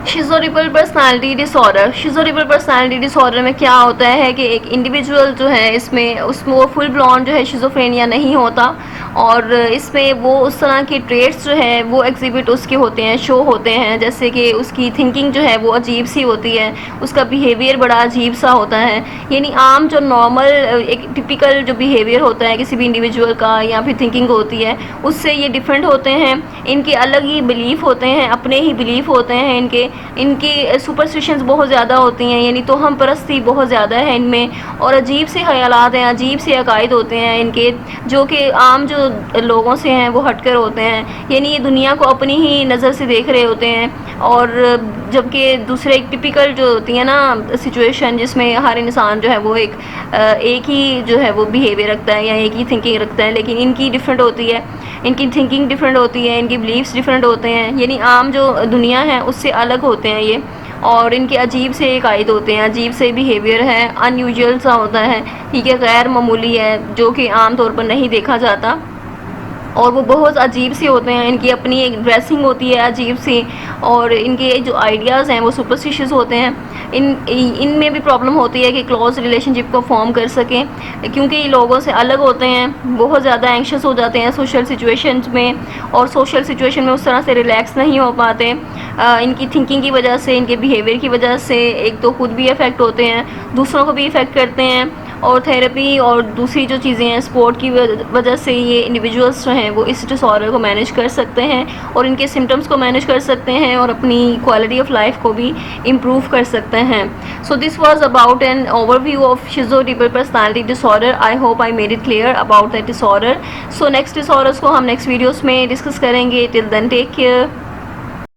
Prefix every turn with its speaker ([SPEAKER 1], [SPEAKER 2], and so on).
[SPEAKER 1] शिज़ोरिबल personality disorder. शिज़ोरिबल personality disorder में क्या होता है कि एक इंडिविजुअल जो है इसमें उसमें वो फुल ब्लॉन जो है शिज़ोफ्रेनिया नहीं होता, और इसमें वो उस तरह के ट्रेट्स जो है वो एग्जिबिट उसके होते हैं, शो होते हैं, जैसे कि उसकी थिंकिंग जो है वो अजीब सी होती है, उसका बिहेवियर बड़ा अजीब सा होता है। यानी आम जो नॉर्मल एक टिपिकल जो बिहेवियर होता है किसी भी इंडिविजुअल का या फिर थिंकिंग होती है उससे ये डिफरेंट होते हैं। इनके अलग ही बिलीफ होते हैं, अपने ही बिलीफ होते हैं, इनकी सुपरस्टिशंस बहुत ज़्यादा होती हैं, यानी तो हम परस्ती बहुत ज़्यादा है इनमें, और अजीब से ख़यालात हैं, अजीब से अकायद होते हैं इनके, जो कि आम जो लोगों से हैं वो हटकर होते हैं। यानी ये दुनिया को अपनी ही नज़र से देख रहे होते हैं, और जबकि दूसरे एक टिपिकल जो होती है ना सिचुएशन जिसमें हर इंसान जो है वो एक ही जो है वो बिहेवियर रखता है या एक ही थिंकिंग रखता है, लेकिन इनकी डिफरेंट होती है, इनकी थिंकिंग डिफरेंट होती है, इनकी बिलीव्स डिफरेंट होते हैं, यानी आम जो दुनिया है उससे अलग होते हैं ये, और इनके अजीब से अकायद होते हैं, अजीब से बिहेवियर है, अनयूजुअल सा होता है, ठीक है, गैर मामूली है, जो कि आम तौर पर नहीं देखा जाता, और वो बहुत अजीब से होते हैं। इनकी अपनी एक ड्रेसिंग होती है अजीब सी, और इनके जो आइडियाज़ हैं वो सुपरस्टिशियस होते हैं। इनमें भी प्रॉब्लम होती है कि क्लोज रिलेशनशिप को फॉर्म कर सकें, क्योंकि ये लोगों से अलग होते हैं, बहुत ज़्यादा एंक्शस हो जाते हैं सोशल सिचुएशंस में, और सोशल सिचुएशन में उस तरह से रिलैक्स नहीं हो पाते। इनकी थिंकिंग की वजह से, इनके बिहेवियर की वजह से एक तो खुद भी इफ़ेक्ट होते हैं, दूसरों को भी इफ़ेक्ट करते हैं, और थेरेपी और दूसरी जो चीज़ें हैं स्पोर्ट की वजह से ये इंडिविजुअल्स जो हैं वो इस डिसऑर्डर को मैनेज कर सकते हैं, और इनके सिम्टम्स को मैनेज कर सकते हैं, और अपनी क्वालिटी ऑफ लाइफ को भी इम्प्रूव कर सकते हैं। So this was about an overview of schizotypal personality disorder. I hope I made it clear about that disorder. So next disorders को हम नेक्स्ट वीडियोज़ में डिस्कस करेंगे। Till then take care.